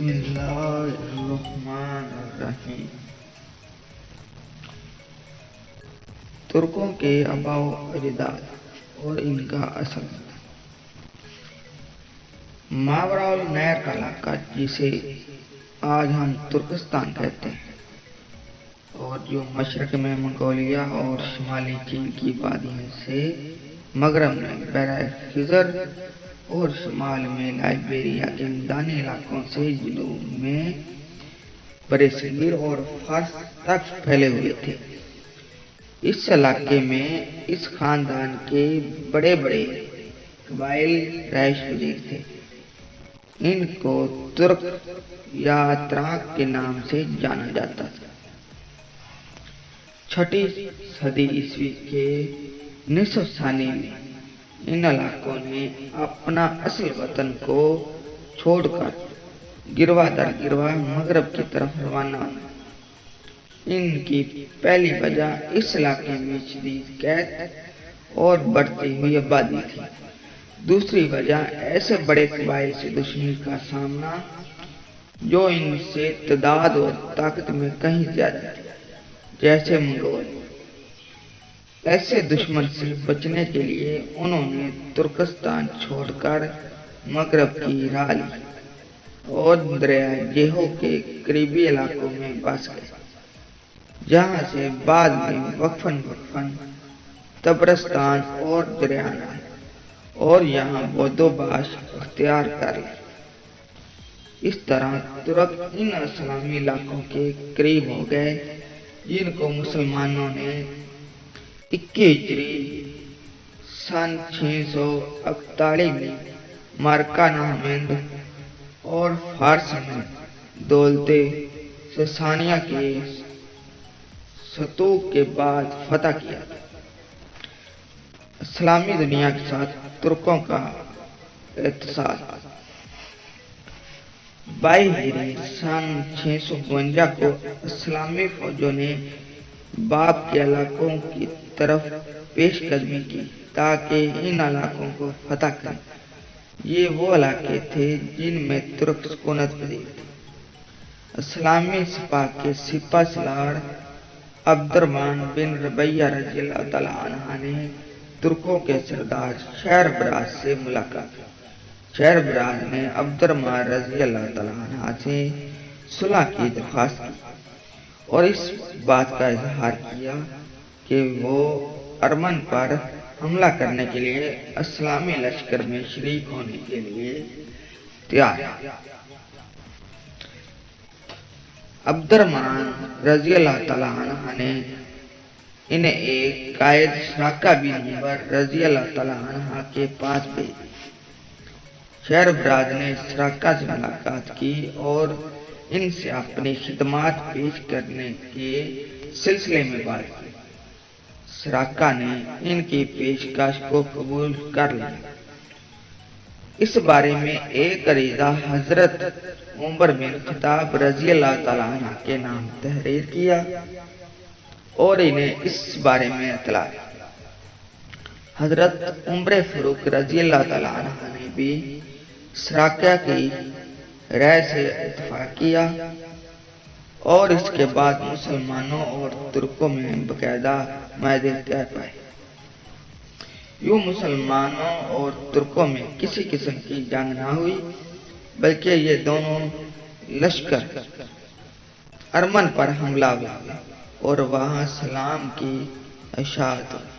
بسم اللہ الرحمن الرحیم۔ ترکوں کے آباء و اجداد اور ان کا اصل ماورا النہر کا علاقہ، جسے آج ہم ترکستان کہتے ہیں، اور جو مشرق میں منگولیا اور شمالی چین کی وادیوں سے، مغرب میں بحیرہ خزر اور شمال میں لائبیریا کے میدانی علاقوں سے جنوب میں برصغیر اور فارس تک پھیلے ہوئے تھے۔ اس علاقے میں اس خاندان کے بڑے بڑے قبائل رہائش پذیر تھے۔ ان کو ترک یا تراک کے نام سے جانا جاتا تھا۔ چھٹی صدی عیسوی کے نصف ثانی میں ان علاقوں نے اپنا اصل وطن کو چھوڑ کر گروا در گروا مغرب کی طرف روانہ ہوئے۔ ان کی پہلی وجہ اس علاقے میں شدید قحط اور بڑھتی ہوئی آبادی تھی۔ دوسری وجہ ایسے بڑے قبائل سے دشمنی کا سامنا جو ان سے تعداد اور طاقت میں کہیں زیادہ تھے، جیسے منگول۔ ایسے دشمن سے بچنے کے لیے انہوں نے ترکستان چھوڑ کر مغرب کی راہ لی اور دریائے جیہو کے قریبی علاقوں میں بس گئے، جہاں سے بعد میں وقفاً طبرستان اور دریان آئے اور یہاں بود و باش اختیار کر لی۔ اس طرح ترک ان اسلامی علاقوں کے قریب ہو گئے جن کو مسلمانوں نے 21 ہجری سن 641 میں معرکہ ناہمند اور فارس میں دولت ساسانیہ کے ستوک کے بعد فتح کیا تھا۔ اسلامی دنیا کے ساتھ ترکوں کا اتصال 22 ہجری سن 652 کو اسلامی فوجوں نے باب کے علاقوں کی طرف پیش قدمی کی تاکہ ان علاقوں کو فتح کریں۔ یہ وہ علاقے تھے جن میں ترک سکونت پذیر تھے۔ اسلامی سپاہ کے سپہ سالار عبد الرحمن بن ربیعہ رضی اللہ تعالیٰ عنہ نے ترکوں کے سردار شہربراز سے ملاقات کی۔ شہربراز نے عبد الرحمن رضی اللہ تعالیٰ عنہ سے صلح کی درخواست کی اور اس بات کا اظہار کیا کہ وہ ارمن پر حملہ کرنے کے لیے اسلامی لشکر میں شریک ہونے کے لیے تیار ہے۔ عبد الرحمن رضی اللہ تعالیٰ عنہ نے انہیں ایک قائد شراکہ بن عمر رضی اللہ تعالیٰ عنہ کے پاس بھیج۔ شہربراز نے شراکہ سے ملاقات کی اور ان سے اپنی خدمات پیش کرنے کے سلسلے میں بات کی۔ شراکہ نے ان کی پیشکش کو قبول کر لیا۔ اس بارے میں ایک عریضہ حضرت عمر بن خطاب رضی اللہ تعالیٰ عنہ کے نام تحریر کیا اور انہیں اس بارے میں اطلاع دی۔ حضرت عمر فاروق رضی اللہ تعالیٰ عنہ نے بھی شراکہ کی رائے سے اتفاق کیا اور اس کے بعد مسلمانوں اور ترکوں میں باقاعدہ معاہدے طے پائے۔ یوں مسلمانوں اور ترکوں میں کسی قسم کی جنگ نہ ہوئی، بلکہ یہ دونوں لشکر ارمن پر حملہ ہوئے اور وہاں سلام کی اشاعت ہوئی۔